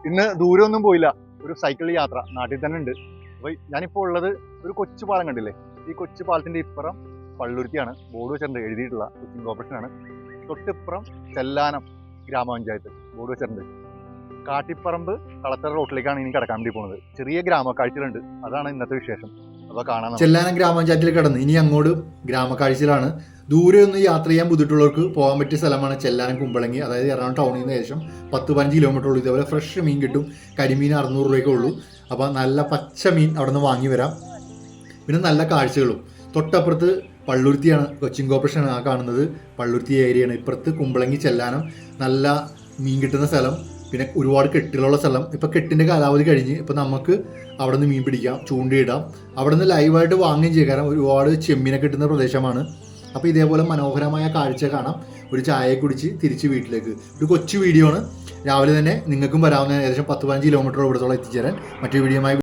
ഇന്ന് ദൂരമൊന്നും പോയില്ല, ഒരു സൈക്കിൾ യാത്ര നാട്ടിൽ തന്നെ ഉണ്ട്. അപ്പോൾ ഞാനിപ്പോൾ ഉള്ളത് ഒരു കൊച്ചു പാലം കണ്ടില്ലേ, ഈ കൊച്ചു പാലത്തിൻ്റെ ഇപ്പുറം പള്ളുരുത്തിയാണ്. ബോർഡ് വെച്ചിട്ടുണ്ട്, എഴുതിയിട്ടുള്ള കൊച്ചിൻ കോർപ്പറേഷനാണ്. തൊട്ടിപ്പുറം ചെല്ലാനം ഗ്രാമപഞ്ചായത്ത് ബോർഡ് വെച്ചിട്ടുണ്ട്. കാട്ടിപ്പറമ്പ് കളത്തറ റോട്ടിലേക്കാണ് ഇനി കിടക്കാൻ വേണ്ടി പോകുന്നത്. ചെറിയ ഗ്രാമക്കാഴ്ചകളുണ്ട്, അതാണ് ഇന്നത്തെ വിശേഷം. അപ്പോൾ കാണാൻ ചെല്ലാനം ഗ്രാമപഞ്ചായത്തിൽ കടന്ന് ഇനി അങ്ങോട്ട് ഗ്രാമക്കാഴ്ചയിലാണ്. ദൂരെ ഒന്ന് യാത്ര ചെയ്യാൻ ബുദ്ധിമുട്ടുള്ളവർക്ക് പോകാൻ പറ്റിയ സ്ഥലമാണ് ചെല്ലാനം കുമ്പളങ്ങി. അതായത് എറണാകുളം ടൗണിൽ നിന്ന് ഏകദേശം 10-15 കിലോമീറ്റർ ഉള്ളൂ. ഇതേപോലെ ഫ്രഷ് മീൻ കിട്ടും. കരിമീൻ 600 രൂപയ്ക്കേ ഉള്ളൂ. അപ്പോൾ നല്ല പച്ച മീൻ അവിടെ നിന്ന് വാങ്ങി വരാം. പിന്നെ നല്ല കാഴ്ചകളും. തൊട്ടപ്പുറത്ത് പള്ളുരുത്തിയാണ്, കൊച്ചിൻ കോർപ്പറേഷനാണ് ആ കാണുന്നത്. പള്ളുരുത്തി ഏരിയയാണ്. ഇപ്പുറത്ത് കുമ്പളങ്ങി ചെല്ലാനം, നല്ല മീൻ കിട്ടുന്ന സ്ഥലം. പിന്നെ ഒരുപാട് കെട്ടുകളുള്ള സ്ഥലം. ഇപ്പോൾ കെട്ടിൻ്റെ കാലാവധി കഴിഞ്ഞ് ഇപ്പോൾ നമുക്ക് അവിടെ നിന്ന് മീൻ പിടിക്കാം, ചൂണ്ടയിടാം. അവിടെ നിന്ന് ലൈവായിട്ട് വാങ്ങുകയും ചെയ്യാം. കാരണം ഒരുപാട് ചെമ്മീനെ കിട്ടുന്ന പ്രദേശമാണ്. അപ്പോൾ ഇതേപോലെ മനോഹരമായ കാഴ്ച കാണാം. ഒരു ചായ കുടിച്ച് തിരിച്ച് വീട്ടിലേക്ക്. ഒരു കൊച്ചു വീഡിയോ ആണ്. രാവിലെ തന്നെ നിങ്ങൾക്കും വരാവുന്ന ഏകദേശം 10-15 കിലോമീറ്റർ ഇവിടത്തോളം എത്തിച്ചേരാൻ. മറ്റൊരു വീഡിയോയുമായി